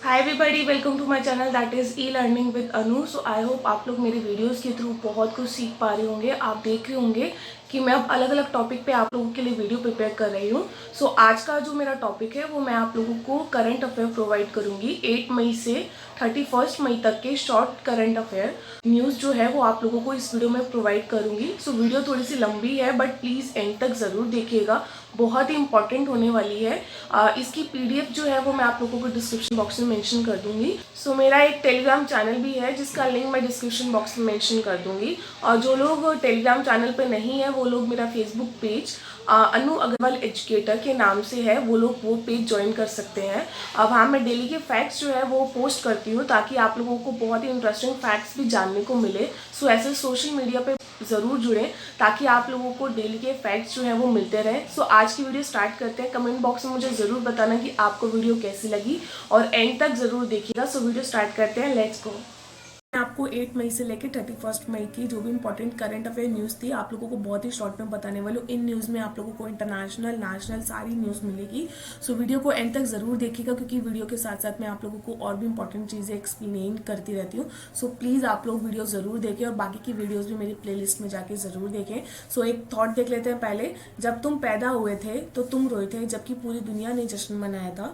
Hi everybody, welcome to my channel that is e learning with Anu. So I hope आप लोग मेरे videos के through बहुत कुछ सीख पा रहे होंगे। आप देख रहे होंगे कि मैं अब अलग अलग टॉपिक पे आप लोगों के लिए वीडियो प्रिपेयर कर रही हूँ। सो आज का जो मेरा टॉपिक है वो मैं आप लोगों को करंट अफेयर प्रोवाइड करूँगी। 8 मई से 31 मई तक के शॉर्ट करंट अफेयर न्यूज़ जो है वो आप लोगों को इस वीडियो में प्रोवाइड करूँगी। सो वीडियो थोड़ी सी लंबी है बट प्लीज़ एंड तक ज़रूर देखिएगा, बहुत ही इंपॉर्टेंट होने वाली है। इसकी पीडीएफ जो है वो मैं आप लोगों को डिस्क्रिप्शन बॉक्स में मेंशन कर दूंगी। सो मेरा एक टेलीग्राम चैनल भी है जिसका लिंक मैं डिस्क्रिप्शन बॉक्स में मेंशन कर दूंगी। और जो लोग टेलीग्राम चैनल पे नहीं है वो लोग मेरा फेसबुक पेज अनु अग्रवाल एजुकेटर के नाम से है, वो लोग वो पेज ज्वाइन कर सकते हैं। अब हाँ, मैं डेली के फैक्ट्स जो है वो पोस्ट करती हूँ ताकि आप लोगों को बहुत ही इंटरेस्टिंग फैक्ट्स भी जानने को मिले। सो ऐसे सोशल मीडिया पे ज़रूर जुड़ें ताकि आप लोगों को डेली के फैक्ट्स जो हैं वो मिलते रहें। सो आज की वीडियो स्टार्ट करते हैं। कमेंट बॉक्स में मुझे ज़रूर बताना कि आपको वीडियो कैसी लगी और एंड तक ज़रूर देखिएगा। सो वीडियो स्टार्ट करते हैं, लेट्स गो। मैं आपको 8 मई से लेकर 31 मई की जो भी इंपॉर्टेंट करंट अफेयर न्यूज़ थी आप लोगों को बहुत ही शॉर्ट में बताने वाली हूँ। इन न्यूज़ में आप लोगों को इंटरनेशनल नेशनल सारी न्यूज़ मिलेगी। सो वीडियो को एंड तक ज़रूर देखिएगा क्योंकि वीडियो के साथ साथ मैं आप लोगों को और भी इंपॉर्टेंट चीज़ें एक्सप्लेन करती रहती हूँ। सो प्लीज़ आप लोग वीडियो ज़रूर देखें और बाकी की वीडियोज़ भी मेरी प्ले लिस्ट में जाके ज़रूर देखें। सो एक थॉट देख लेते हैं पहले। जब तुम पैदा हुए थे तो तुम रोए थे जबकि पूरी दुनिया ने जश्न मनाया था।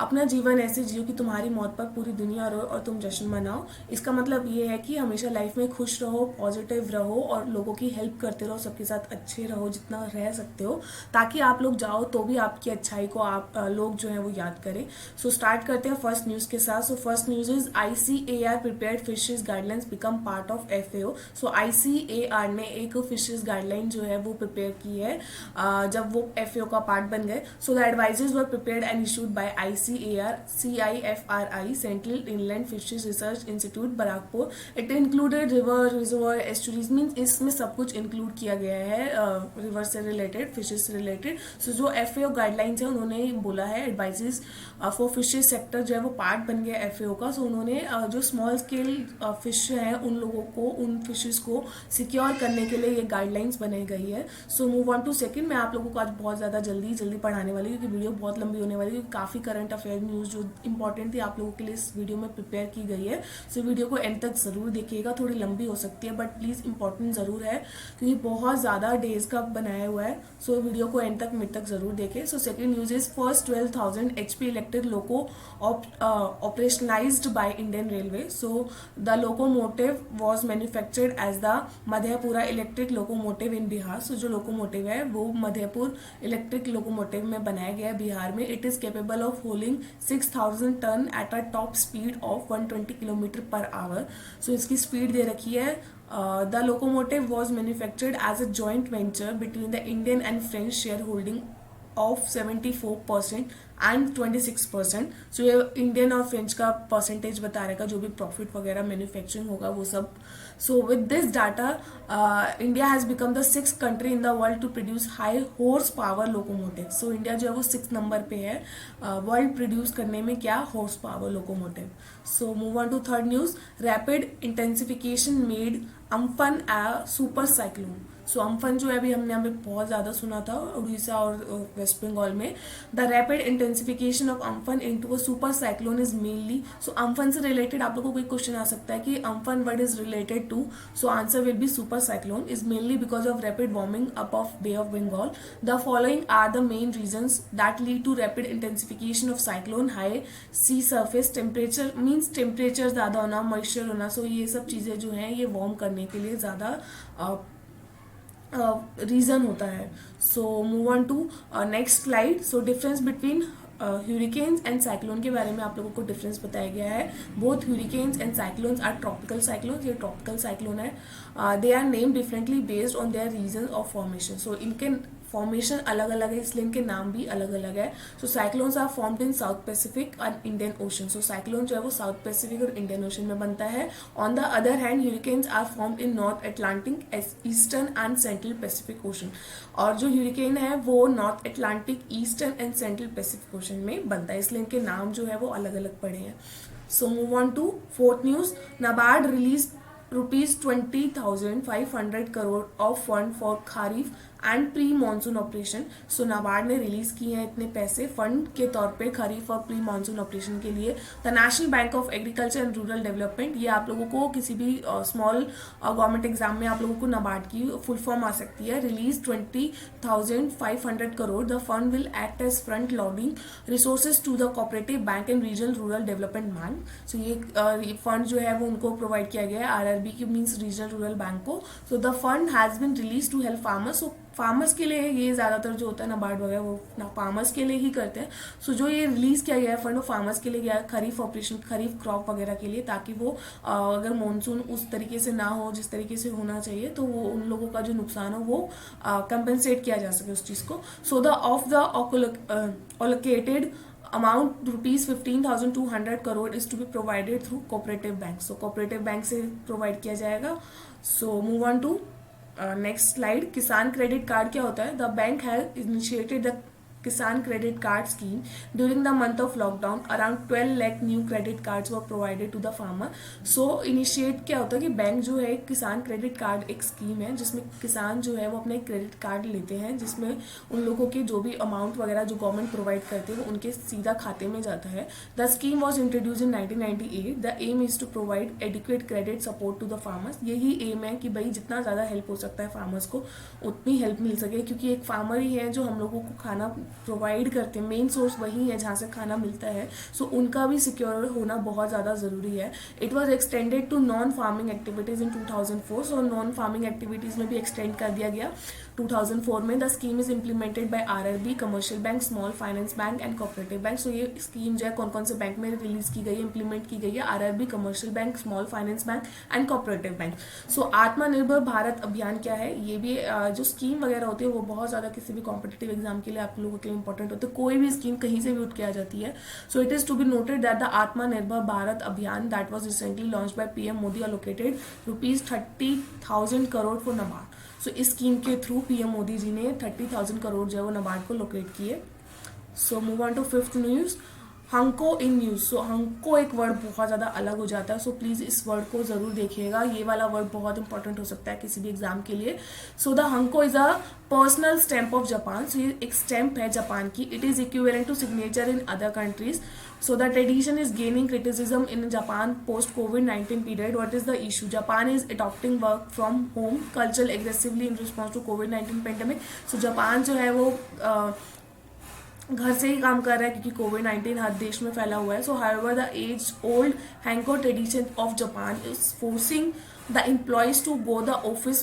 अपना जीवन ऐसे जियो कि तुम्हारी मौत पर पूरी दुनिया रोए और तुम जश्न मनाओ। इसका मतलब ये है कि हमेशा लाइफ में खुश रहो, पॉजिटिव रहो और लोगों की हेल्प करते रहो, सबके साथ अच्छे रहो जितना रह सकते हो, ताकि आप लोग जाओ तो भी आपकी अच्छाई को आप लोग जो है वो याद करें। सो स्टार्ट करते हैं फर्स्ट न्यूज़ के साथ। So first news is ICAR prepared fishes guidelines become part of FAO। So ICAR ने एक फिशेज गाइडलाइन जो है वो प्रिपेयर की है जब वो FAO का पार्ट बन गए। So the advisers were prepared and issued by ICAR CIFRI central inland fishes research institute Barrackpore. It included river, reservoir, estuaries, means इसमें सब कुछ इंक्लूड किया गया है रिवर से रिलेटेड, फिशेज से रिलेटेड। सो जो FAO गाइडलाइंस है उन्होंने बोला है एडवाइजेस फॉर फिशेज सेक्टर जो है वो पार्ट बन गया FAO का। सो उन्होंने जो स्मॉल स्केल फिश है उन लोगों को, उन फिशेज को सिक्योर करने के लिए ये गाइडलाइंस बनाई गई है। So move on to second. मैं आप लोगों को आज बहुत ज़्यादा जल्दी पढ़ाने वाली हूँ क्योंकि वीडियो बहुत लंबी होने वाली है, क्योंकि काफ़ी करंट अफेयर न्यूज़ जो इंपॉर्टेंट थी आप लोगों के लिए इस वीडियो में प्रिपेयर की गई है। सो वीडियो को एंड तक ज़रूर देखिएगा। थोड़ी लंबी हो सकती है बट प्लीज़ इंपॉर्टेंट ज़रूर है क्योंकि बहुत ज़्यादा डेज का बनाया हुआ है। सो वीडियो को एंड तक मिड तक ज़रूर देखें। So second news is first 12,000 HP electric loco operationalized by Indian Railway. So the locomotive was manufactured as the Madhepura electric locomotive in Bihar. So जो लोकोमोटिव है वो मधेपुर इलेक्ट्रिक लोकोमोटिव में बनाया गया है बिहार में। It is capable of holding 6,000 tonne at a top speed of 120 kilometre per hour. So इसकी speed दे रखी है। The locomotive was manufactured as a joint venture between the Indian and French shareholding of 74% and 26%। सो ये Indian और French का percentage बता रहेगा जो भी प्रॉफिट वगैरह मैन्युफैक्चरिंग होगा वो सब। So with this data India has become the 6th country in the world to produce high horsepower locomotive. So India जो है वो 6th नंबर पे है वर्ल्ड प्रोड्यूस करने में क्या, horsepower locomotive. So move on to third news. Rapid intensification made Amphan a super cyclone. So Amphan जो है अभी हमने हमें बहुत ज़्यादा सुना था उड़ीसा और वेस्ट बंगाल में। The rapid intensification of Amphan into a super cyclone is mainly. So Amphan से रिलेटेड आप लोगों को कोई क्वेश्चन आ सकता है कि Amphan word is related to. So answer will be super cyclone is mainly because of rapid warming up of bay of Bengal. The following are the main reasons that lead to rapid intensification of cyclone. High sea surface temperature, means temperature ज़्यादा होना, moisture होना। सो ये सब चीज़ें जो हैं ये warm करने के लिए ज़्यादा रीज़न होता है। So move on to next slide. So difference between hurricanes and cyclone के बारे में आप लोगों को डिफरेंस बताया गया है। Both hurricanes and cyclones are tropical cyclones. ये ट्रॉपिकल साइक्लोन है। They are name differently based on their region of formation. So इनके फॉर्मेशन अलग अलग है इसलिए इनके नाम भी अलग अलग है। So cyclones are formed in south Pacific and Indian Ocean. So cyclone जो है वो साउथ पैसिफिक और इंडियन ओशन में बनता है। On the other hand hurricanes are formed in north Atlantic, eastern and central Pacific Ocean. और जो hurricane है वो north Atlantic, eastern and central Pacific Ocean में बनता है, इसलिए इनके नाम जो है वो अलग अलग पड़े हैं। So move on to fourth news. NABARD release rupees 20,500 crore of fund for Kharif and pre monsoon operation. So NABARD ने रिलीज किए हैं इतने पैसे फंड के तौर पे खरीफ और प्री मानसून ऑपरेशन के लिए। The national bank of agriculture and rural development, ये आप लोगों को किसी भी स्मॉल गवर्नमेंट एग्जाम में आप लोगों को नाबार्ड की फुल फॉर्म आ सकती है। Release 20,500 crore. The fund will act as front loading resources to the cooperative bank and regional rural development bank. So ये फंड जो है वो उनको प्रोवाइड किया गया है, आरआरबी की मीन्स रीजनल रूरल बैंक को। So the fund has been release to help farmers. So farmers के लिए ये ज़्यादातर जो होता है नाबार्ड वगैरह वो फार्मर्स के लिए ही करते हैं। सो जो ये रिलीज किया गया है फंड वो फार्मर्स के लिए गया है, खरीफ ऑपरेशन खरीफ क्रॉप वगैरह के लिए, ताकि वो अगर मानसून उस तरीके से ना हो जिस तरीके से होना चाहिए तो वो उन लोगों का जो नुकसान हो वो कंपेंसेट किया जा सके उस चीज़ को। So the of the allocated amount rupees 15,200 crore is to be provided through cooperative bank. So cooperative bank से प्रोवाइड किया जाएगा। So move on to next slide. Kisan credit card क्या होता है? The bank has initiated the Kisan credit card scheme during the month of lockdown. Around 12 lakh new credit cards were provided to the farmer. So initiate क्या होता है कि bank जो है किसान क्रेडिट कार्ड एक स्कीम है जिसमें किसान जो है वो अपने क्रेडिट कार्ड लेते हैं, जिसमें उन लोगों के जो भी अमाउंट वगैरह जो गवर्नमेंट प्रोवाइड करते हैं वो उनके सीधा खाते में जाता है। The scheme was introduce in 1998। The aim is to provide adequate credit support to the farmers. यही एम है कि भाई जितना ज़्यादा हेल्प हो सकता है फार्मर्स को उतनी हेल्प मिल सके, क्योंकि एक फार्मर ही है जो हम लोगों को खाना प्रोवाइड करते हैं, मेन सोर्स वही है जहाँ से खाना मिलता है। सो उनका भी सिक्योर होना बहुत ज़्यादा ज़रूरी है। It was extended to non farming activities in 2004। So non farming activities में भी एक्सटेंड कर दिया गया 2004 में। The scheme is implemented by RRB, commercial bank, small finance bank and cooperative bank. So ये स्कीम जो है कौन कौन से बैंक में रिलीज की गई है, इंप्लीमेंट की गई है? RRB, commercial bank, small finance bank and cooperative bank. So Atmanirbhar Bharat अभियान क्या है? ये भी जो स्कीम वगैरह होती है वो बहुत ज़्यादा किसी भी कॉम्पिटेटिव एग्जाम के लिए आप लोगों के लिए इंपॉर्टेंट होते हैं। कोई भी स्कीम कहीं से भी उठ के आ जाती है। So it is to be noted that the Atmanirbhar Bharat Abhiyan that was recently launch by PM Modi allocated ₹30,000 crore for NABARD. So इस स्कीम के थ्रू पीएम मोदी जी ने 30,000 करोड़ जो है वो नाबार्ड को लोकेट किए। So move on to fifth news, hanko in news. So hanko एक word बहुत ज़्यादा अलग हो जाता है, सो प्लीज़ इस वर्ड को ज़रूर देखिएगा। ये वाला वर्ड बहुत इंपॉर्टेंट हो सकता है किसी भी एग्जाम के लिए। So the hanko is a personal stamp of Japan. So ये एक स्टैम्प है जापान की। It is equivalent to signature in other countries. So the tradition is gaining criticism in Japan post COVID-19 period. What is the issue? Japan is adopting work from home culture aggressively in response to COVID-19 pandemic. So Japan जो है वो घर से ही काम कर रहा है क्योंकि कोविड-19 हर देश में फैला हुआ है। So however the age old hanko tradition of Japan is forcing the employees to go the office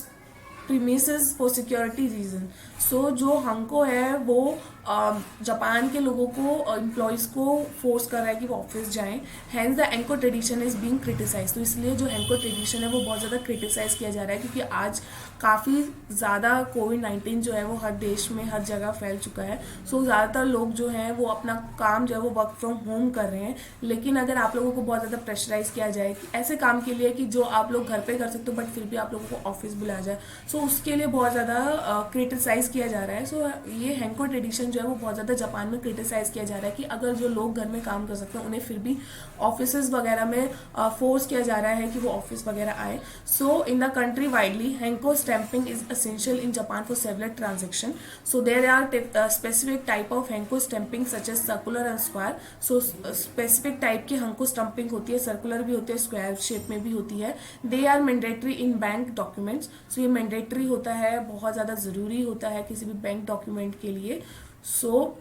premises for security reason. So जो हंको है वो जापान के लोगों को एम्प्लॉयज़ को फोर्स कर रहा है कि वो ऑफिस जाएं। Hence the hanko tradition is being criticise. तो इसलिए जो हैंको ट्रेडिशन है वो बहुत ज़्यादा क्रिटिसाइज किया जा रहा है, क्योंकि आज काफ़ी ज़्यादा कोविड-19 जो है वो हर देश में हर जगह फैल चुका है। सो ज़्यादातर लोग जो हैं वो अपना काम जो है वो वर्क फ्रॉम होम कर रहे हैं। लेकिन अगर आप लोगों को बहुत ज़्यादा प्रेशराइज किया जाए कि ऐसे काम के लिए कि जो आप लोग घर पे कर सकते हो बट फिर भी आप लोगों को ऑफिस बुलाया जाए, सो उसके लिए बहुत ज़्यादा क्रिटिसाइज किया जा रहा है। सो ये हैंको ट्रेडिशन जो है वो बहुत ज़्यादा जापान में क्रिटिसाइज किया जा रहा है कि अगर जो लोग घर में काम कर सकते हैं उन्हें फिर भी ऑफिस वगैरह में फोर्स किया जा रहा है कि वो ऑफिस वगैरह आए। So in the country widely hanko stamping is essential in Japan for several transaction. So there are specific type of hanko stamping such as circular and square. So specific type की hanko stamping होती है, circular भी होती है, square shape में भी होती है। They are mandatory in bank documents. So ये मैंडेटरी होता है, बहुत ज़्यादा ज़रूरी होता है किसी भी बैंक डॉक्यूमेंट के लिए। सो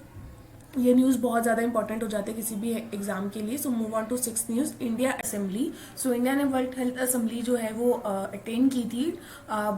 ये न्यूज़ बहुत ज़्यादा इंपॉर्टेंट हो जाते हैं किसी भी एग्जाम के लिए। So move on to six news, India assembly. So India ने वर्ल्ड हेल्थ असेंबली जो है वो अटेंड की थी।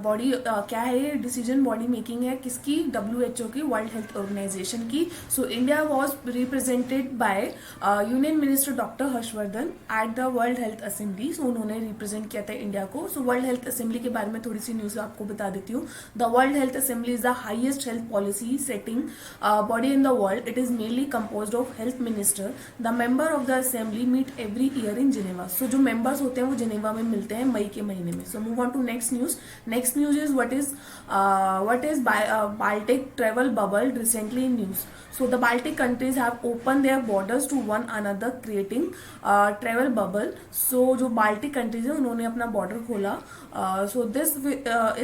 बॉडी क्या है, डिसीजन बॉडी मेकिंग है किसकी? WHO की, वर्ल्ड हेल्थ ऑर्गेनाइजेशन की। So India was represented by union minister doctor Harshvardhan at the World health Assembly. So उन्होंने रिप्रेजेंट किया था इंडिया को। सो वर्ल्ड हेल्थ असेंबली के बारे में थोड़ी सी न्यूज़ आपको बता देती हूँ। The World health assembly is the highest health policy setting body in the world. It is mainly composed of health minister. The member of the assembly meet every year in Geneva. So जो members होते हैं वो Geneva में मिलते हैं मई के महीने में. So move on to next news. Next news is what is Baltic travel bubble recently in news. So the Baltic countries have opened their borders to one another, creating travel bubble. So जो Baltic countries हैं उन्होंने अपना border खोला. So this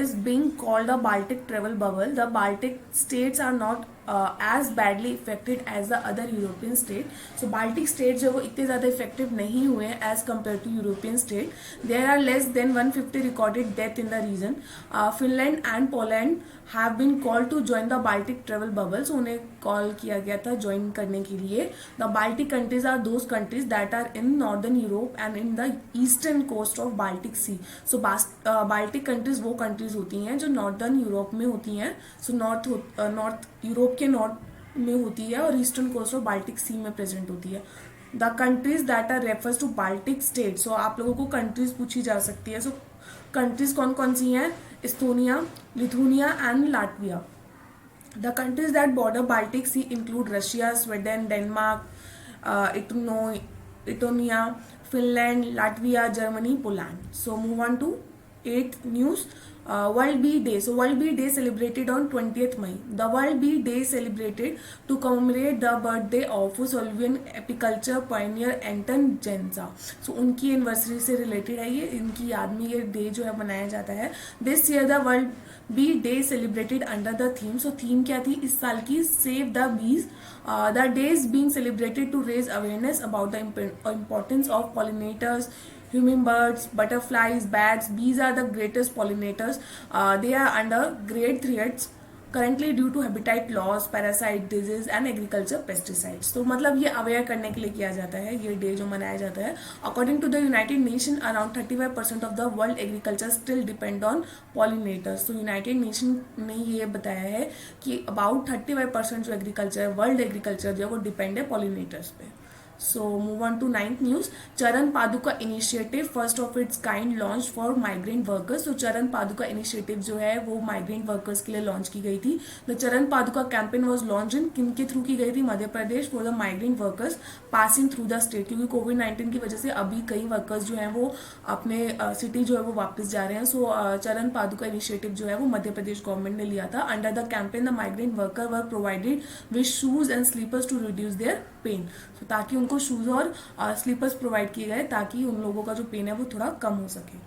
is being called the Baltic travel bubble. The Baltic states are not as badly affected as the other European state. So Baltic states जो वो इतने ज़्यादा effective नहीं हुए हैं as compared to European state. There are less than 150 recorded death in the region. Finland and Poland have been called to join the Baltic travel bubble. So उन्हें call किया गया था ज्वाइन करने के लिए. The Baltic countries are those countries that are in northern Europe and in the eastern coast of Baltic Sea. So Baltic countries वो countries होती हैं जो northern Europe में होती हैं. So north यूरोप के नॉर्थ में होती है और eastern coast of Baltic Sea में प्रेजेंट होती है. The countries that are refers to Baltic state. So आप लोगों को कंट्रीज पूछी जा सकती है. सो कंट्रीज कौन कौन सी हैं? Estonia, Lithuania and Latvia. The countries that border Baltic Sea include Russia, Sweden, Denmark, Estonia, Finland, Latvia, Germany, Poland. So move on to 8th news. World Bee Day. So World Bee Day celebrated on 20th May. The World Bee Day celebrated to commemorate the birthday of Slovenian apiculture pioneer Anton Jansa. So उनकी anniversary से related है ये, इनकी याद में ये day जो है मनाया जाता है. This year the World Bee Day celebrated under the theme. So theme क्या थी इस साल की? Save the Bees. The day is being celebrated to raise awareness about the importance of pollinators, hummingbirds, butterflies, bats. Bees are the greatest pollinators. They are under great threats currently due to habitat loss, parasite disease and agriculture pesticides. तो मतलब ये aware करने के लिए किया जाता है ये डे जो मनाया जाता है. According to the United Nations, around 35% of the world agriculture still depend on pollinators. तो United Nations ने ये बताया है कि about 35% जो एग्रीकल्चर है, वर्ल्ड एग्रीकल्चर जो है वो डिपेंड है pollinators पे. So move on to 9th news. Charan Paduka initiative, first of its kind, launched for migrant workers. So Charan Paduka initiative जो है वो migrant workers के लिए launch की गई थी. The Charan Paduka campaign was launched in किनके through की गई थी? Madhya Pradesh, for the migrant workers passing through the state. क्योंकि कोविड-19 की वजह से अभी कई वर्कर्स जो हैं वो अपने सिटी जो है वो वापस जा रहे हैं. सो चरण पादुका इनिशिएटिव जो है वो मध्य प्रदेश गवर्नमेंट ने लिया था. Under the campaign the migrant worker were provided with shoes and slippers to reduce their pain. तो ताकि उनको शूज और स्लीपर्स प्रोवाइड किए गए ताकि उन लोगों का जो पेन है वो थोड़ा कम हो सके.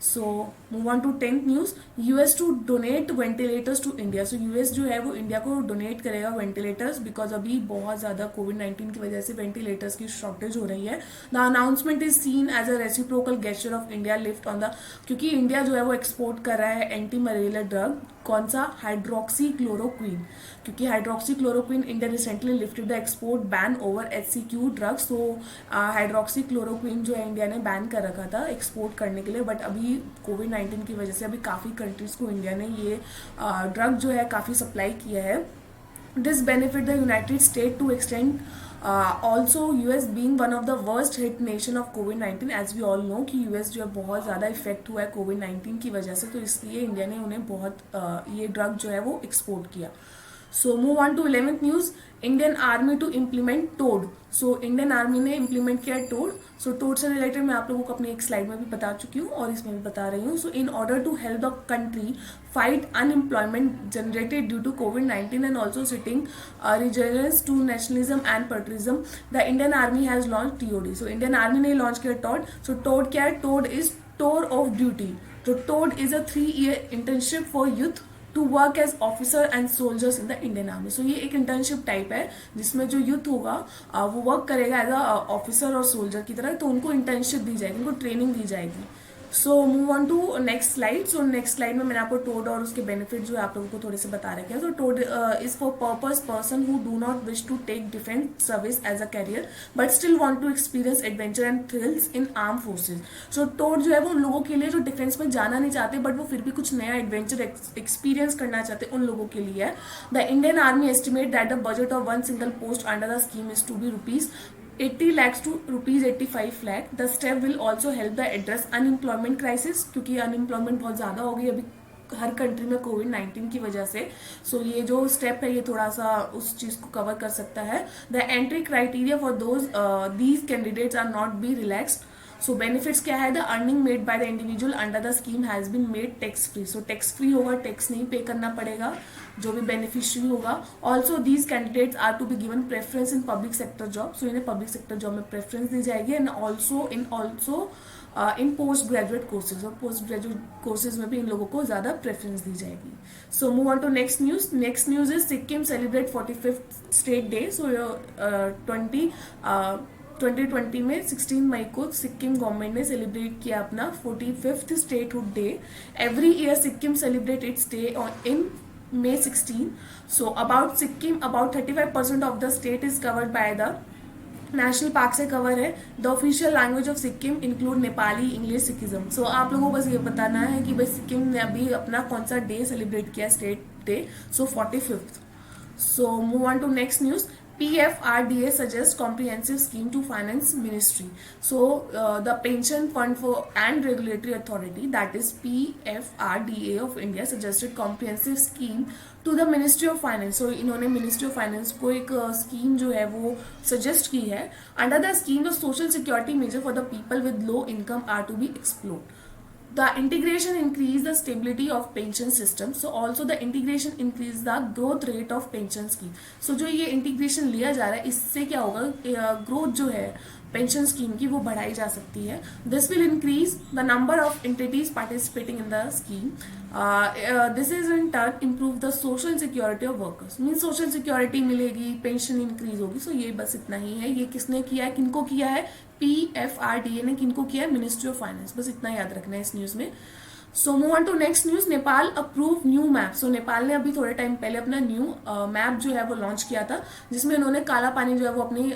So move on to 10th news. US to donate ventilators to India. So US जो है वो इंडिया को डोनेट करेगा वेंटिलेटर्स, बिकॉज अभी बहुत ज़्यादा कोविड-19 की वजह से वेंटिलेटर्स की शॉर्टेज हो रही है. The announcement is seen as a reciprocal gesture of India lift on the, क्योंकि इंडिया जो है वो एक्सपोर्ट कर रहा है एंटी मलेरिया ड्रग. कौन सा? Hydroxychloroquine. क्योंकि hydroxychloroquine India recently lifted the export ban over HCQ drugs. तो हाइड्रोक्सी क्लोरोक्विन जो है इंडिया ने बैन कर रखा था एक्सपोर्ट करने के लिए, बट अभी कोविड-19 की वजह से अभी काफ़ी कंट्रीज़ को इंडिया ने ये ड्रग जो है काफ़ी सप्लाई किया है. This benefit the United State to extend also US being one of the worst hit nation of COVID-19, as we all know कि US जो है बहुत ज़्यादा इफेक्ट हुआ है कोविड-19 की वजह से, तो इसलिए इंडिया ने उन्हें बहुत ये ड्रग जो है वो एक्सपोर्ट किया. So move on to 11th news. Indian army to implement ToD. So Indian army ने इम्प्लीमेंट किया टोड. सो टोड से रिलेटेड मैं आप लोगों को अपनी एक स्लाइड में भी बता चुकी हूँ और इसमें भी बता रही हूँ. So in order to help the country fight unemployment generated due to COVID-19 and also setting resilience to nationalism and patriotism, the Indian Army has launched TOD. So Indian Army ने launch किया TOD. So TOD क्या है? TOD is tour of duty. So TOD is a 3-year internship for youth to work as officer and soldiers in the Indian Army. So ये एक internship type है जिसमें जो youth होगा वो work करेगा as a officer और soldier की तरह. तो उनको internship दी जाएगी, उनको training दी जाएगी. So move on to next slide. So next slide में मैंने आपको टोड और उसके बेनिफिट जो है आप लोगों को थोड़े से बता रखे हैं. तो ToD is for person who do not wish to take defence service as a career but still want to experience adventure and thrills in arm forces. So ToD जो है वो उन लोगों के लिए जो डिफेंस में जाना नहीं चाहते बट वो फिर भी कुछ नया एडवेंचर एक्सपीरियंस करना चाहते उन लोगों के लिए है. The Indian army estimate that the budget of one single post under the scheme is to be ₹80 lakhs to ₹85 lakh. The step will also help the address unemployment crisis, क्योंकि unemployment बहुत ज़्यादा हो गई अभी हर कंट्री में कोविड-19 की वजह से। सो ये जो स्टेप है ये थोड़ा सा उस चीज़ को कवर कर सकता है। The entry criteria for those these candidates are not be relaxed. So benefits क्या है, the earning made by the individual under the scheme has been made tax free. So tax free होगा, tax नहीं pay करना पड़ेगा जो भी beneficiary होगा। Also these candidates are to be given preference in public sector job. So इन्हें public sector job में preference दी जाएगी। And also in post graduate courses, और पोस्ट ग्रेजुएट कोर्सेज में भी इन लोगों को ज़्यादा प्रेफरेंस दी जाएगी। So move on to next news. Next news is Sikkim celebrate 45th state day. So 2020 में 16 मई को सिक्किम गवर्नमेंट ने सेलिब्रेट किया अपना 45th statehood day. Every year Sikkim celebrate it's day in May 16. So about Sikkim, about 35% of the state is covered by the national park से कवर है। The official language of Sikkim include Nepali, English, Sikkimese. So आप लोगों को बस ये बताना है कि भाई सिक्किम ने अभी अपना कौन सा डे सेलिब्रेट किया, state day. So 45th। So move on to next news. PFRDA suggests comprehensive scheme to finance ministry. So the pension fund for and regulatory authority, that is PFRDA of India, suggested comprehensive scheme to the Ministry of Finance. So इन्होंने Ministry of Finance को एक scheme जो है वो suggest की है। Under the scheme the social security measure for the people with low income are to be explored. The integration increase the stability of pension system. So also the integration increase the growth rate of pension scheme. So जो ये integration लिया जा रहा है इससे क्या होगा, growth जो है पेंशन स्कीम की वो बढ़ाई जा सकती है। This will increase the number of entities participating in the scheme. This is in turn improve the social security of workers. Mean social security मिलेगी, पेंशन इंक्रीज होगी। सो ये बस इतना ही है। ये किसने किया है, किनको किया है, PFRDA ने किनको किया है, मिनिस्ट्री ऑफ फाइनेंस। बस इतना याद रखना है इस न्यूज में। So move on to next news. Nepal approve new map. So Nepal ने अभी थोड़े टाइम पहले अपना न्यू मैप जो है वो लॉन्च किया था, जिसमें उन्होंने काला पानी जो है वो अपनी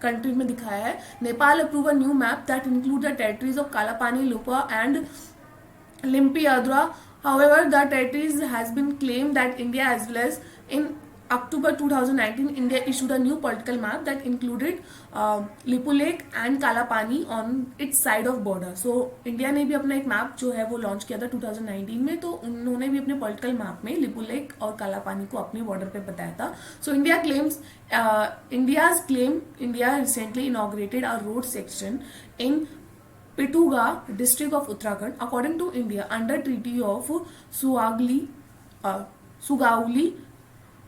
कंट्री में दिखाया है। Nepal approve a new map that include the territories of काला पानी, लुपा and लिम्पियाद्रा। However, the territories has been claimed that India, as well as in October 2019, India issued a new political map that included Lipu Lake and Kala Pani on its side of border. So India ने भी अपना एक map जो है वो launch किया था 2019 में। तो उन्होंने भी अपने पॉलिटिकल मैप में लिपू लेक और काला पानी को अपने बॉर्डर पे बताया था। सो India recently inaugurated a road section in Pituga district of Uttarakhand, according to India, under treaty of Sugauli.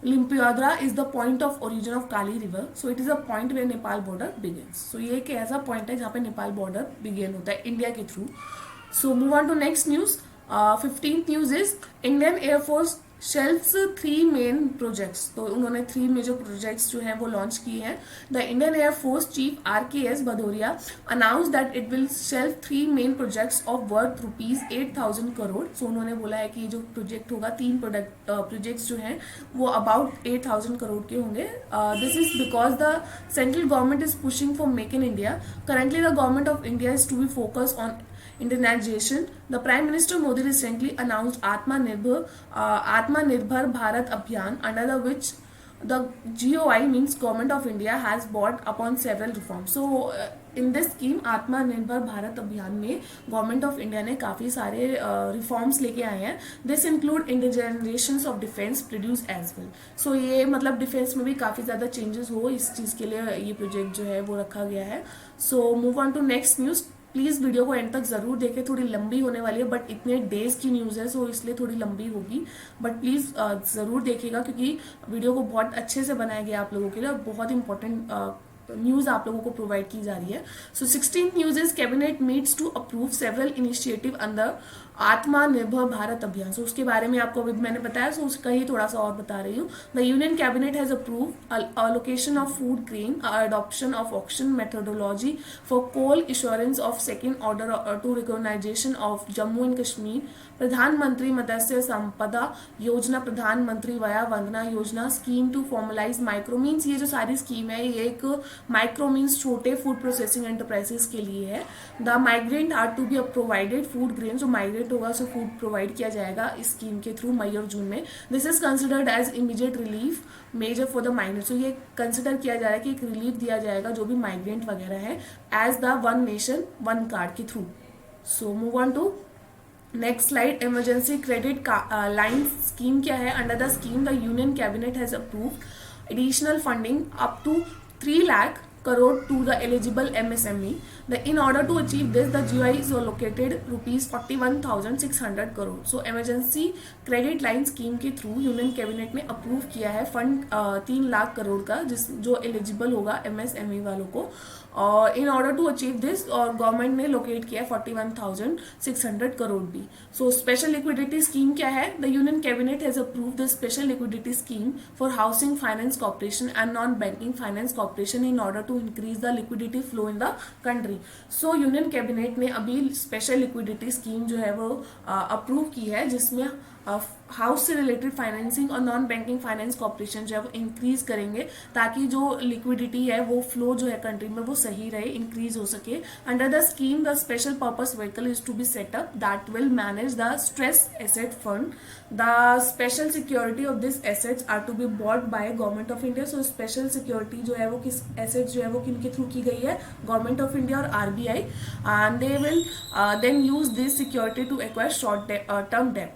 Limpiadra is the point of origin of Kali river. So it is a point where Nepal border begins. So ये एक ऐसा point है जहाँ पे Nepal border begin होता है India के through. So move on to next news. 15th news is Indian Air Force shelves 3 main projects. तो उन्होंने 3 मेजर प्रोजेक्ट्स जो हैं वो लॉन्च किए हैं। The Indian Air Force chief RKS Bhadauria announce that it will shelf 3 main projects of worth ₹8,000 crore. So उन्होंने बोला है कि ये जो प्रोजेक्ट होगा, 3 प्रोजेक्ट्स जो हैं वो अबाउट 8,000 करोड़ के होंगे। This is because the central government is pushing for make in India. Currently the government of India is to be focus on indigenization. The Prime Minister Modi recently announced Atmanirbhar Bharat Abhiyan, under the which the GOI means Government of India has brought upon several reforms. So in this scheme आत्मनिर्भर भारत अभियान में government of India ने काफ़ी सारे reforms लेके आए हैं। This include indigenisations of defence produce as well. So ये मतलब डिफेंस में भी काफ़ी ज़्यादा चेंजेस हो, इस चीज़ के लिए ये प्रोजेक्ट जो है वो रखा गया है। So move on to next news. Please video को एंड तक ज़रूर देखें, थोड़ी लंबी होने वाली है, बट इतने डेज़ की न्यूज़ है सो इसलिए थोड़ी लंबी होगी। बट प्लीज़ ज़रूर देखिएगा क्योंकि वीडियो को बहुत अच्छे से बनाया गया आप लोगों के लिए और बहुत इंपॉर्टेंट न्यूज़ आप लोगों को प्रोवाइड की जा रही है। So 16th news is cabinet meets to approve several initiative under Atmanirbhar Bharat अभियान। सो उसके बारे में आपको अभी मैंने बताया, सो उसका ही थोड़ा सा और बता रही हूँ। The union cabinet has approve allocation of food grain, adoption of auction methodology for coal insurance of second order to recognisation of Jammu and Kashmir, Pradhan Mantri Matsya Sampada Yojana, Pradhan Mantri Vaya Vandana Yojana, scheme to formalise micro means. ये जो सारी स्कीम है ये एक माइक्रो मीन्स छोटे food processing enterprises के लिए है। The migrant are to be provided food grain, जो माइग्रेंट होगा उसे फूड प्रोवाइड किया जाएगा इस स्कीम के थ्रू मई और जून में। This is considered as immediate relief measure for the migrant. So ये कंसिडर किया जा रहा है कि एक रिलीफ दिया जाएगा जो भी माइग्रेंट वगैरह है as the one nation one card के थ्रू। So move on to next slide, emergency credit line scheme क्या है? Under the scheme the union cabinet has approved additional funding up to 3 lakh crore to the eligible MSME. In order to achieve this, the GI is allocated rupees 41,600 crore. So emergency credit line scheme के through union cabinet ने approve किया है fund 3 lakh crore का, जो eligible होगा MSME वालों को. और in order to achieve this, और गवर्नमेंट ने लोकेट किया 41,600 करोड़ भी. सो स्पेशल लिक्विडिटी स्कीम क्या है? The union cabinet has approve the special liquidity scheme for housing finance corporation and non banking finance corporation in order to increase the liquidity flow in the country. So Union cabinet ने अभी special liquidity scheme जो है वो approve की है, जिसमें house से related financing और नॉन बैंकिंग फाइनेंस कॉर्पोरेशन जो है वो इंक्रीज करेंगे, ताकि जो लिक्विडिटी है वो फ्लो जो है कंट्री में वो सही रहे, इंक्रीज हो सके. Under the scheme the special purpose vehicle is to be set up that will manage the stress asset fund. The special security of this assets are to be bought by government of India. So special security जो है वो किस assets जो है वो किनके through की गई है? गवर्नमेंट ऑफ इंडिया और RBI. And they will then use this security to acquire short term debt.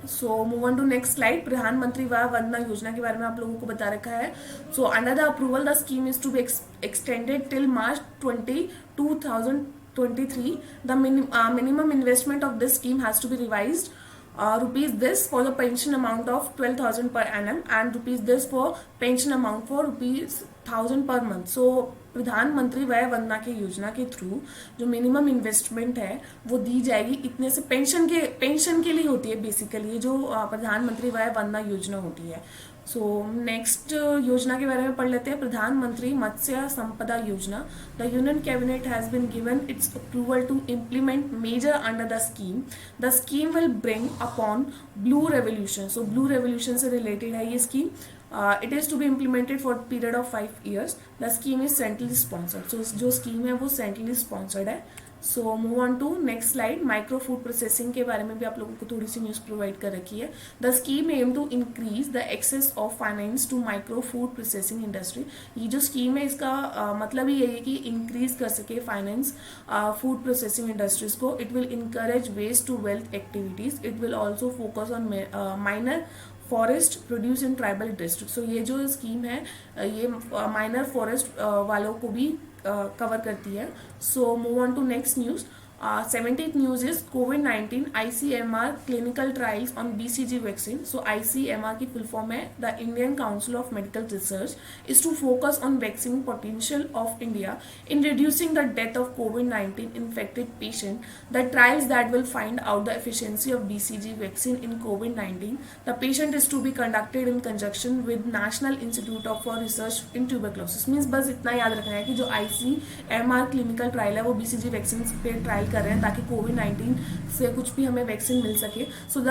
So move on to next slide. Pradhan Mantri Vaya Vandana Yojana के बारे में आप लोगों को बता रखा है. So under the approval the scheme is to be extended till March 2023. The minimum investment of this scheme has to be revised. Rupees this for the pension amount of 12,000 per annum and rupees this for pension amount for rupees 1,000 per month. So प्रधानमंत्री वय वंदना की योजना के through जो minimum investment है वो दी जाएगी इतने से. पेंशन के लिए होती है बेसिकली, जो प्रधानमंत्री वय वंदना योजना होती है. सो नेक्स्ट योजना के बारे में पढ़ लेते हैं. प्रधानमंत्री Matsya Sampada Yojana. The union cabinet has been given its approval to implement measure under the scheme. The scheme will bring upon blue revolution. So blue revolution से रिलेटेड है ये स्कीम. It is to be implemented for a period of 5 years. The scheme is centrally sponsored. So जो स्कीम है वो centrally sponsored है. So move on to next slide. Micro food processing के बारे में भी आप लोगों को थोड़ी सी न्यूज़ प्रोवाइड कर रखी है. The scheme aim to increase the access of finance to micro food processing industry. ये जो स्कीम है इसका मतलब ही यही है कि इंक्रीज कर सके फाइनेंस फूड प्रोसेसिंग इंडस्ट्रीज को. It will encourage waste to wealth activities. It will also focus on minor forest produce in tribal district. So ये जो स्कीम है ये माइनर फॉरेस्ट वालों को भी कवर करती है. So move on to next news. 17th news is COVID-19 ICMR clinical trials on BCG vaccine. So ICMR की full form है The Indian Council of Medical Research is to focus on vaccine potential of India in reducing the death of COVID-19 infected patient. The trials that will find out the efficiency of BCG vaccine in COVID-19. The patient is to be conducted in conjunction with National Institute of Research in Tuberculosis. Means बस इतना याद रखना है कि जो ICMR clinical trial है वो BCG vaccine पे ट्रायल कर रहे हैं ताकि कोविड-19 से कुछ भी हमें वैक्सीन मिल सके. So the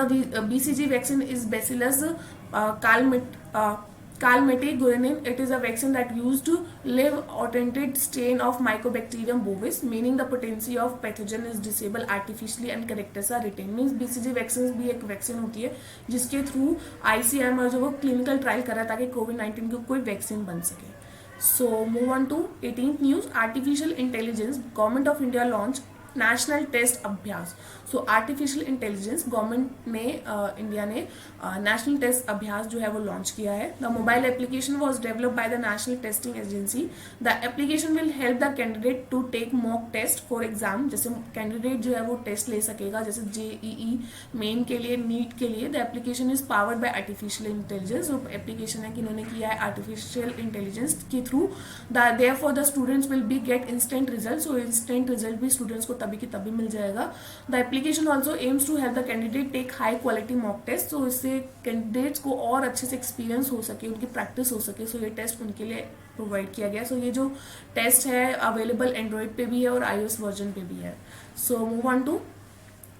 BCG vaccine is bacillus calmette guanine. It is a vaccine that used to live autented strain of Mycobacterium bovis, meaning the potency of pathogen is disabled artificially and characters are retained. Means BCG vaccines भी एक vaccine होती है जिसके through ICMR जो वो clinical trial कर रहा है ताकि कोविड-19 की कोई वैक्सीन बन सके. So move on to 18th news. Artificial intelligence. Government of India launched national test Abhyas. So artificial intelligence government ने इंडिया ने नेशनल टेस्ट अभ्यास जो है वो लॉन्च किया है. The mobile application was develop by the national testing agency. The application will help the candidate to take mock test for exam. जैसे candidate जो है वो टेस्ट ले सकेगा जैसे JEE मेन के लिए, नीट के लिए. The application is powered by artificial intelligence. जो एप्लीकेशन है कि इन्होंने किया है आर्टिफिशियल इंटेलिजेंस के थ्रू. Therefore the students will be get instant result. So instant result भी स्टूडेंट्स को तभी की तभी मिल जाएगा. The application also aims to help the candidate take high quality mock test. So इससे कैंडिडेट्स को और अच्छे से एक्सपीरियंस हो सके, उनकी प्रैक्टिस हो सके. सो ये टेस्ट उनके लिए प्रोवाइड किया गया. सो ये जो टेस्ट है अवेलेबल एंड्रॉइड पे भी है और iOS वर्जन पे भी है. So move on to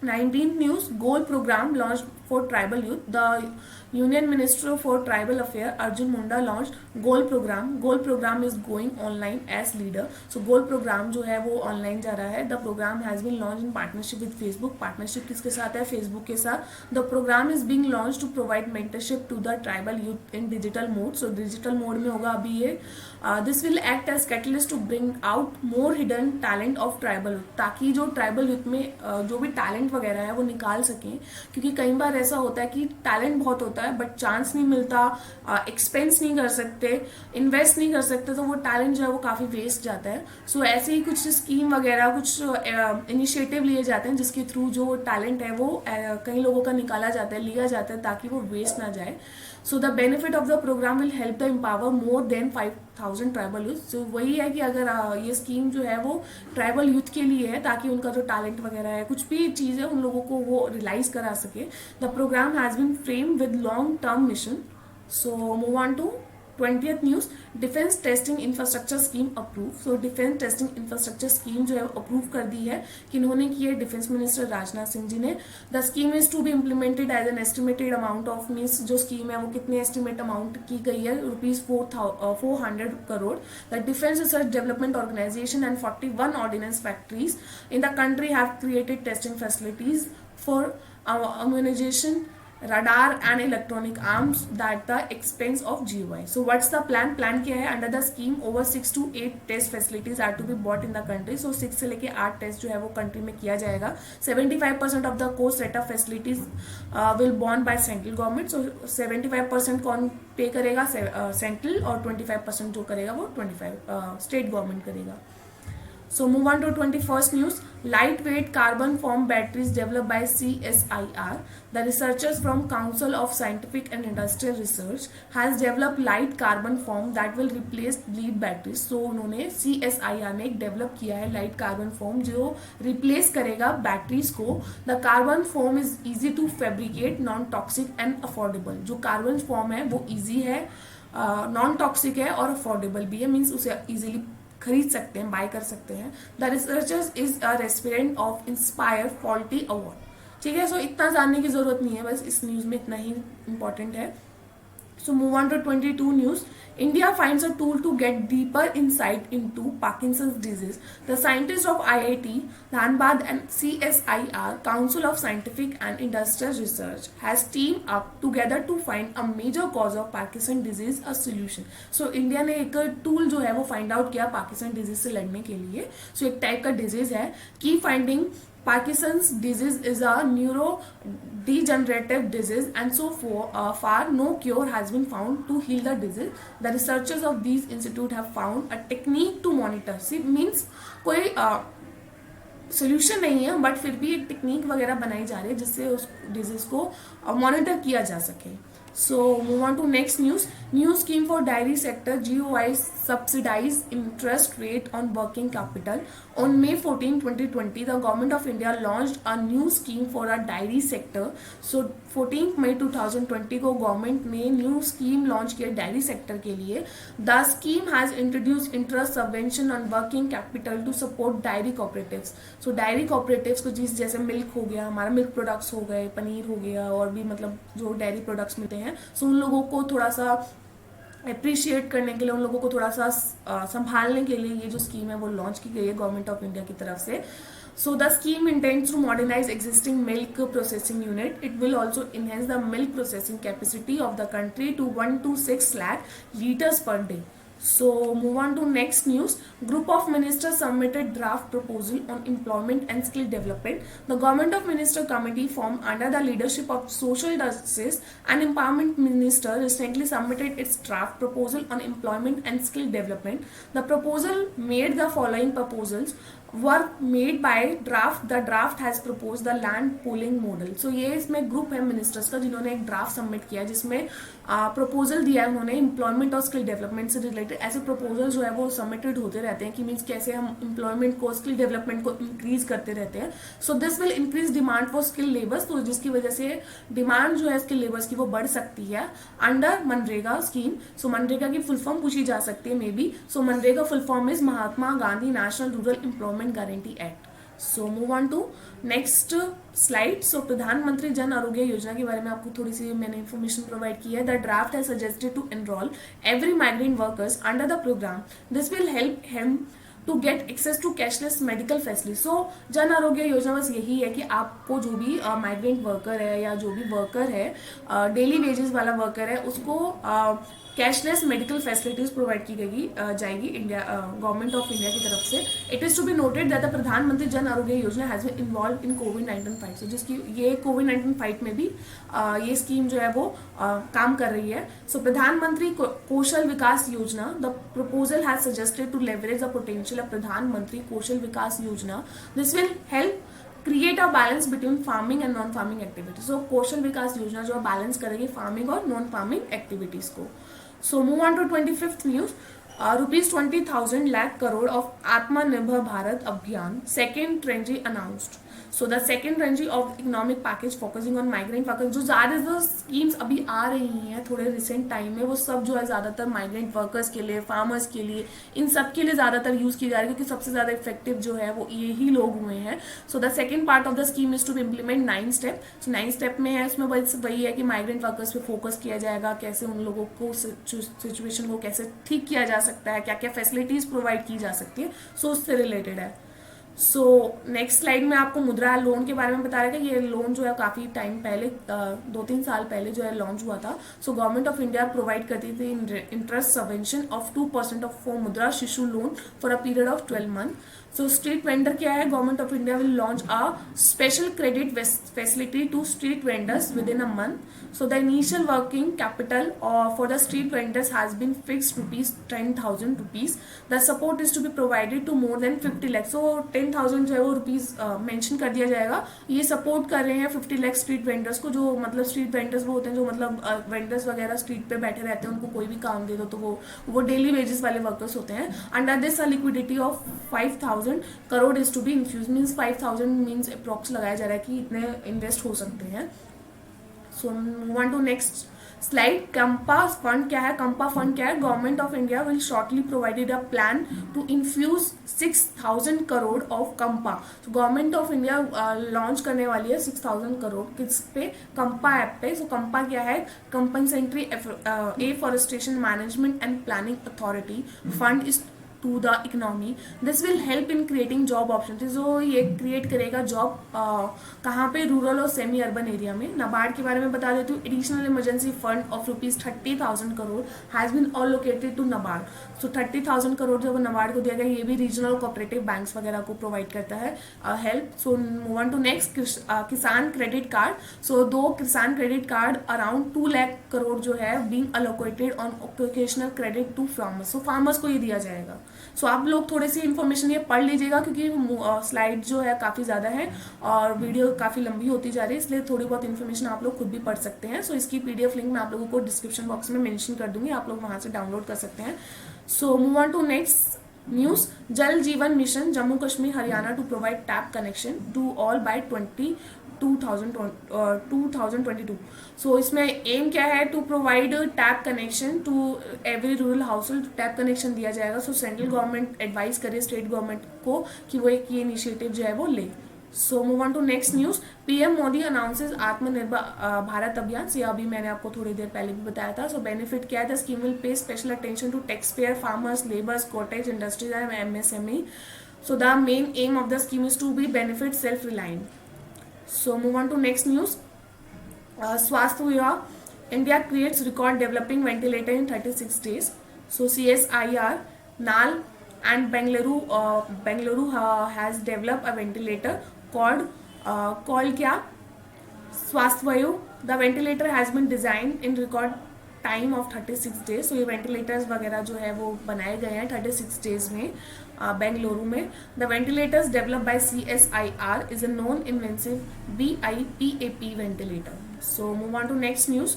19th news. GOAL program launch for tribal youth. The Union Minister for Tribal Affairs Arjun Munda launched GOAL program. GOAL program is going online as leader. So GOAL program जो है वो online जा रहा है. The program has been launch in partnership with Facebook. Partnership किसके साथ है? Facebook के साथ. The program is being launch to provide mentorship to the tribal youth in digital mode. So digital mode में होगा अभी ये. This will act as catalyst to bring out more hidden talent of tribal youth, ताकि जो tribal youth में जो भी talent वगैरह है वो निकाल सकें. क्योंकि कई बार ऐसा होता है कि टैलेंट बहुत होता है बट चांस नहीं मिलता, एक्सपेंस नहीं कर सकते, इन्वेस्ट नहीं कर सकते, तो वो टैलेंट जो है वो काफ़ी वेस्ट जाता है. सो ऐसे ही कुछ स्कीम वगैरह कुछ इनिशिएटिव लिए जाते हैं जिसके थ्रू जो टैलेंट है वो कई लोगों का निकाला जाता है, लिया जाता है, ताकि वो वेस्ट ना जाए. So the benefit of the programme will help the empower more than 5,000 tribal youth. So वही है कि अगर ये स्कीम जो है वो ट्राइबल यूथ के लिए है ताकि उनका जो टैलेंट वगैरह है, कुछ भी चीज़ है, उन लोगों को वो रियलाइज करा सके. The programme has been frame with long term mission. So move on to 20th news. Defence testing infrastructure scheme approve. So defence testing infrastructure scheme जो है अप्रूव कर दी है. किन्होंने की है? डिफेंस मिनिस्टर राजनाथ सिंह जी ने. The scheme is to be implemented as an estimated amount of, means जो स्कीम है वो कितने एस्टिमेट अमाउंट की गई है? ₹400 crore. The defence research development organisation and 41 ordnance factories in the country have created testing facilities for ammunition, radar and electronic arms at the expense of GOI. So what's the plan? Plan क्या है? Under the scheme over 6 to 8 test facilities are to be bought in the country. So 6 से लेके 8 test जो है वो country में किया जाएगा. 75% of the cost setup facilities will borne by central government. So 75% कौन पे करेगा? सेंट्रल. और 25% जो करेगा वो 25 स्टेट गवर्नमेंट करेगा. So move on to 21st news. Lightweight carbon form batteries developed by CSIR. The researchers from Council of Scientific and Industrial Research has developed light carbon form that will replace lead batteries. So उन्होंने CSIR ने एक develop किया है light carbon form जो replace करेगा batteries को. The carbon form is easy to fabricate, non toxic and affordable. जो carbon form है वो इजी है, नॉन टॉक्सिक है और अफोर्डेबल भी है, मीन्स उसे इजीली खरीद सकते हैं, बाय कर सकते हैं. The researchers is a recipient of inspire quality award. ठीक है. सो इतना जानने की जरूरत नहीं है, बस इस न्यूज में इतना ही इंपॉर्टेंट है. So move on to 22 news. India finds a tool to get deeper insight into Parkinson's disease. The scientists of IIT, Dhanbad and CSIR, Council of Scientific and Industrial Research, has teamed up together to find a major cause of Parkinson's disease a solution. So India ने एक tool जो है वो find out किया Parkinson's disease से लड़ने के लिए. So एक type का disease है. Key finding: Parkinson's disease is a neurodegenerative disease and so far no cure has been found to heal the disease. The researchers of these institute have found a technique to monitor. See, means कोई solution नहीं है but फिर भी एक technique वगैरह बनाई जा रही है जिससे उस डिजीज को मॉनिटर किया जा सके. So move on to next news. New scheme for dairy sector. GOI subsidized interest rate on working capital. On May 14, 2020, the government of India launched a new scheme for a dairy sector. So 14 मई 2020 को government ने new scheme launch किया dairy sector के लिए. The scheme has introduce interest subvention on working capital to support dairy cooperatives. So dairy cooperatives को जिस जैसे milk हो गया, हमारा मिल्क प्रोडक्ट्स हो गए, पनीर हो गया और भी मतलब जो डायरी प्रोडक्ट्स मिलते हैं, सो उन लोगों को थोड़ा सा अप्रिशिएट करने के लिए, उन लोगों को थोड़ा सा संभालने के लिए ये जो स्कीम है वो लॉन्च की गई है गवर्नमेंट ऑफ इंडिया की तरफ से. So the scheme intends to modernize existing milk processing unit. It will also enhance the milk processing capacity of the country to 1 to 6 lakh liters per day. So move on to next news. Group of ministers submitted draft proposal on employment and skill development. The government of minister committee formed under the leadership of social justice and empowerment minister recently submitted its draft proposal on employment and skill development. The proposal made the following proposals were made by draft. The draft has proposed the land pooling model. So ये इसमें group है ministers का जिन्होंने एक draft submit किया जिसमें proposal दिया है उन्होंने एम्प्लॉयमेंट और स्किल डेवलपमेंट से रिलेटेड. ऐसे प्रपोजल जो है वो सबमिटेड होते रहते हैं कि मीन्स कैसे हम एम्प्लॉयमेंट को, स्किल डेवलपमेंट को इंक्रीज करते रहते हैं. So this will increase demand for skill labours. तो जिसकी वजह से डिमांड जो है स्किल लेबर्स की वो बढ़ सकती है under MNREGA scheme. So MNREGA की फुल फॉर्म पूछी जा सकती है may be. So MNREGA full form is Mahatma Gandhi national rural employment guarantee act. So move on to next slide. So Pradhan Mantri Jan Arogya योजना के बारे में आपको थोड़ी सी मैंने इन्फॉर्मेशन प्रोवाइड की है. The draft has suggested to enrol every migrant workers under the programme. This will help him to get access to cashless medical facility. So Jan Arogya योजना बस यही है कि आपको जो भी माइग्रेंट वर्कर है या जो भी वर्कर है, डेली वेजेस वाला वर्कर है, उसको कैशलेस मेडिकल फैसिलिटीज प्रोवाइड की जाएगी इंडिया गवर्नमेंट ऑफ इंडिया की तरफ से. It is to be noted that the Pradhan Mantri Jan Arogya Yojana has been involve in कोविड-19 फाइट. सो जिसकी ये कोविड-19 फाइट में भी ये स्कीम जो है वो काम कर रही है. सो प्रधानमंत्री Kaushal Vikas Yojana, the proposal has suggested to leverage the potential of Pradhan Mantri Kaushal Vikas Yojana. This will help create a balance between farming and non farming activities. So Kaushal Vikas Yojana जो बैलेंस करेगी फार्मिंग और नॉन फार्मिंग एक्टिविटीज को. So move on to 25th news. Rupees 20,000 lakh crore of Atmanirbhar Bharat Abhiyan second tranche announced. So the second tranche of economic package focusing on migrant workers. जो ज़्यादा schemes अभी आ रही हैं थोड़े recent time में, वो सब जो है ज़्यादातर माइग्रेंट वर्कर्स के लिए, फार्मर्स के लिए, इन सब के लिए ज़्यादातर यूज़ की जा रही है क्योंकि सबसे ज़्यादा इफेक्टिव जो है वो यही लोग हुए हैं. So the second part of the scheme is to implement 9 step. So 9 step में है, उसमें वही है कि माइग्रेंट वर्कर्स पे फोकस किया जाएगा, कैसे उन लोगों को सिचुएशन को कैसे ठीक किया जा सकता है, क्या क्या फैसिलिटीज प्रोवाइड की जा सकती है. सो उससे रिलेटेड है. सो नेक्स्ट स्लाइड में आपको मुद्रा लोन के बारे में बता रहा है कि ये लोन जो है काफ़ी टाइम पहले 2-3 साल पहले जो है लॉन्च हुआ था. So government of India provide करती थी interest subvention of 2% of for Mudra Shishu loan for a period of 12 month. So street vendor क्या है, government of India will launch a special credit facility to street vendors within a month. So the initial working capital for the street vendors has been fixed rupees 10,000 rupees. The support is to be provided to more than 50 lakhs. So 10,000 जो है वो rupees mention कर दिया जाएगा. ये support कर रहे हैं 50 लाख स्ट्रीट वेंडर्स को. जो मतलब स्ट्रीट वेंडर्स वो होते हैं जो मतलब वेंडर्स वगैरह स्ट्रीट पे बैठे रहते हैं, उनको कोई भी काम दे दो तो वो डेली वेजेस वाले वर्कर्स होते हैं. Under this liquidity of 5,000 crore is to be infuse. Means 5,000 means approx लगाया जा रहा है कि इतने इन्वेस्ट हो सकते हैं. So move on to next slide. CAMPA fund क्या है, कंपा फंड क्या है, government of India will shortly provided a plan to infuse 6,000 crore of CAMPA. तो गवर्नमेंट ऑफ इंडिया लॉन्च करने वाली है 6,000 करोड़ किस पे, कंपा ऐप पे. सो कंपा क्या है, compensatory afforestation management and planning authority fund is to the economy. This will help in creating job opportunities. जो ये क्रिएट करेगा जॉब कहाँ पे, रूरल और सेमी अर्बन एरिया में. नाबार्ड के बारे में बता देती हूँ. Additional emergency fund of rupees 30,000 crore has been allocated to NABARD. So 30,000 crore जो नाबार्ड को दिया गया, ये भी रीजनल कोऑपरेटिव बैंक्स वगैरह को प्रोवाइड करता है help. So move on to next Kisan credit card. So 2 Kisan credit card around 2 lakh crore जो है being allocated on occupational credit to farmers. So farmers को ये दिया जाएगा. सो आप लोग थोड़ी सी इन्फॉर्मेशन ये पढ़ लीजिएगा क्योंकि स्लाइड जो है काफ़ी ज़्यादा है और वीडियो काफ़ी लंबी होती जा रही है, इसलिए थोड़ी बहुत इन्फॉर्मेशन आप लोग खुद भी पढ़ सकते हैं. सो इसकी PDF लिंक मैं आप लोगों को डिस्क्रिप्शन बॉक्स में मेंशन कर दूंगी, आप लोग वहाँ से डाउनलोड कर सकते हैं. So move on to next news. Jal Jeevan mission Jammu Kashmir Haryana to provide tap connection to all by 2022. So इसमें एम क्या है, to provide tap connection to every rural household. Tap connection दिया जाएगा. सो सेंट्रल गवर्नमेंट एडवाइस करे state government को कि वो एक ये इनिशिएटिव जो है वो ले. So move on to next news. PM Modi announces Atmanirbhar Bharat अभियान. से अभी मैंने आपको थोड़ी देर पहले भी बताया था. सो बेनिफिट क्या है, the scheme will pay special attention to tax payer, farmers, labours, cottage industries and MSME. So the main aim of the scheme is to be benefit self reliant. So move on to next news. स्वास्थ्य विभाग. India creates record developing ventilator in 36 days. So CSIR, NAL and Bengaluru has developed a ventilator called क्या, स्वास्थ्य वायु. The ventilator has been designed in record time of 36 days. तो ये ventilators वगैरह जो है वो बनाए गए हैं 36 डेज में बेंगलुरु में. The ventilators develop by CSIR is a non invasive BIPAP ventilator. So move on to next news.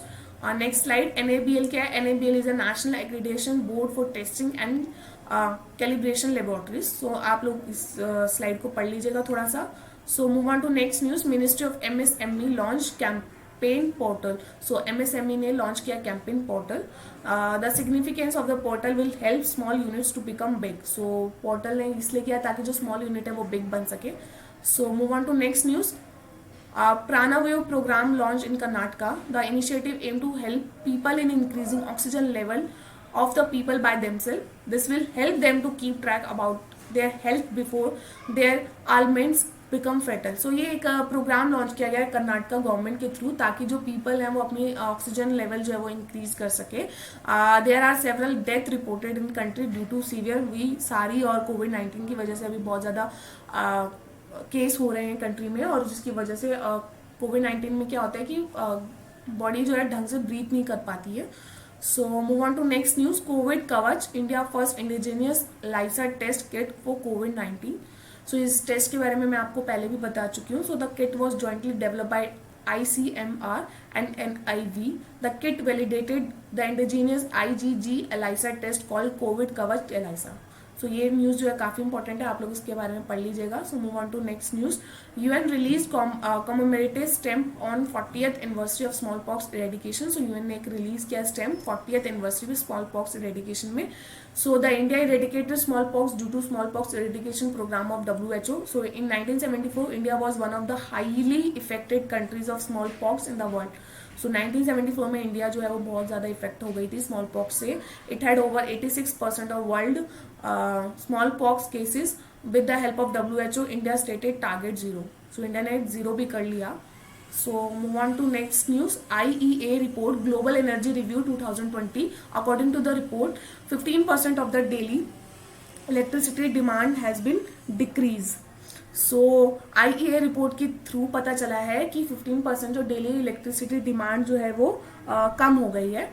Next slide. NABL क्या है, NABL is a national accreditation board for testing and calibration laboratories. So आप लोग इस slide को पढ़ लीजिएगा थोड़ा सा. So move on to next news. Ministry of MSME launch campaign portal. So MSME ने लॉन्च किया campaign portal. The significance of the portal will help small units to become big. So portal ने इसलिए किया ताकि जो small unit है वो big बन सके। So move on to next news. Pranavayu program launched in Karnataka. The initiative aimed to help people in increasing oxygen level of the people by themselves. This will help them to keep track about their health before their ailments become fatal. So ये एक programme launch किया गया है Karnataka government के through ताकि जो people हैं वो अपनी ऑक्सीजन लेवल जो है वो इंक्रीज कर सके। There are several death reported in country due to severe वी सारी और कोविड-19 की वजह से अभी बहुत ज़्यादा केस हो रहे हैं कंट्री में, और जिसकी वजह से कोविड-19 में क्या होता है कि बॉडी जो है ढंग से ब्रीथ नहीं कर पाती है। So move on to next news. Covid Kavach, India first indigenous ELISA test kit for कोविड-19। सो इस टेस्ट के बारे में मैं आपको पहले भी बता चुकी हूँ। So the kit was jointly developed by ICMR and NIV. The kit validated the indigenous IgG ELISA test called COVID Kavach ELISA. सो ये न्यूज़ जो है काफ़ी इंपॉर्टेंट है, आप लोग इसके बारे में पढ़ लीजिएगा। So move on to next news. UN release commemorative stamp on 40th anniversary of smallpox eradication. So UN ने एक रिलीज किया स्टैम्प 40th एनिवर्सरी में स्मॉल पॉक्स इरेडिकेशन में। So the India eradicated smallpox due to smallpox eradication programme of WHO. So in 1974 India was one of the highly affected countries of smallpox in the world. So 1974 में India जो है वो बहुत ज़्यादा effect हो गई थी small pox से। It had over 86% of world small pox cases. With the help of WHO India stated target 0। सो इंडिया ने 0 भी कर लिया। So move on to next news. IEA report global energy review 2020। According to the report 15% of the daily electricity demand has been decrease. So IEA report के through पता चला है कि 15% जो डेली इलेक्ट्रिसिटी डिमांड जो है वो कम हो गई है।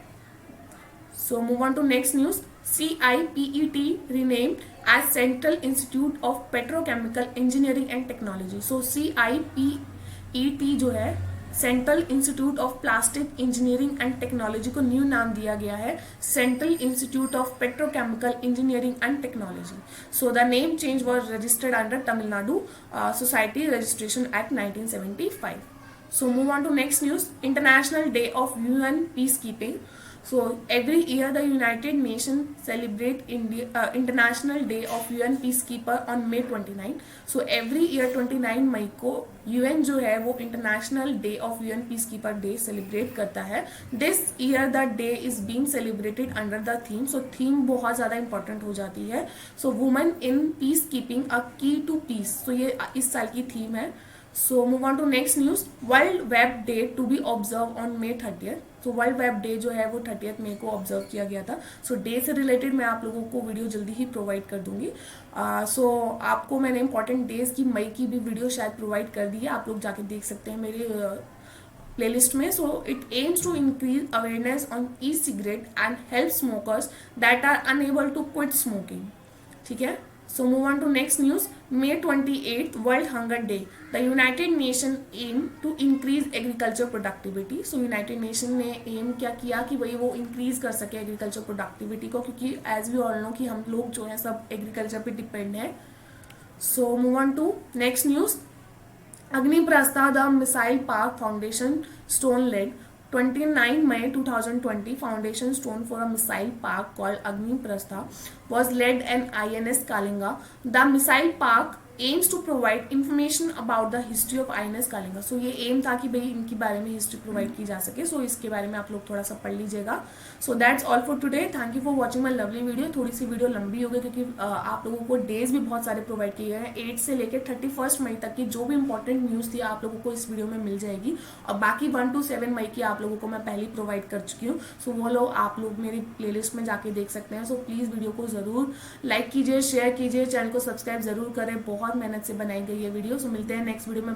So move on to next news. CIPET renamed as Central Institute of Petrochemical Engineering and Technology. So CIPET जो है central institute of plastic engineering and technology को न्यू नाम दिया गया है central institute of petrochemical engineering and technology. So the name change was registered under Tamil Nadu society registration act 1975। So move on to next news. International day of UN peacekeeping. So every year the United Nations celebrate International Day of UN Peacekeeper on May 29. So every year 29 मई को UN जो है वो International Day of UN Peacekeeper Day celebrate करता है। This year the day is being celebrated under the theme. So theme बहुत ज़्यादा important हो जाती है। So Women in Peacekeeping a Key to Peace. So ये इस साल की थीम है। So move on to next news. World web day to be observe on May 30th। So world web day जो है वो 30th मई को ऑब्जर्व किया गया था। सो डे से रिलेटेड मैं आप लोगों को वीडियो जल्दी ही प्रोवाइड कर दूंगी। सो आपको मैंने इंपॉर्टेंट डेज की मई की भी वीडियो शायद प्रोवाइड कर दी है, आप लोग जाके देख सकते हैं मेरे प्लेलिस्ट में। So it aims to increase awareness on e cigarette and help smokers that are unable to quit smoking. ठीक है। So move on to next news. May 28th World Hunger Day. The United Nations aim to increase agriculture productivity. So United Nation ने aim क्या किया कि भाई वो increase कर सके agriculture productivity को, क्योंकि as we all know कि हम लोग जो है सब agriculture पे depend है। So move on to next news. Agniprastha the Missile Park Foundation stone laid. 29 May 2020 foundation stone for a missile park called Agniprastha was laid in INS Kalinga. The missile park aims to provide information about the history of INS Kalinga. So ये aim था कि भाई इनके बारे में history provide की जा सके। So इसके बारे में आप लोग थोड़ा सा पढ़ लीजिएगा। So that's all for today. Thank you for watching my lovely video. थोड़ी सी वीडियो लंबी हो गई क्योंकि आप लोगों को डेज भी बहुत सारे प्रोवाइड किए गए हैं। 8 से लेकर 31 मई तक की जो भी इंपॉर्टेंट न्यूज़ थी आप लोगों को इस वीडियो में मिल जाएगी, और बाकी 1 to 7 मई की आप लोगों को मैं पहले प्रोवाइड कर चुकी हूँ। सो वो लोग आप लोग मेरी प्लेलिस्ट में जाके देख सकते हैं। सो प्लीज़ वीडियो को ज़रूर लाइक कीजिए, शेयर कीजिए, चैनल को सब्सक्राइब ज़रूर करें। बहुत मेहनत से बनाई गई है वीडियो। सो मिलते हैं नेक्स्ट वीडियो में।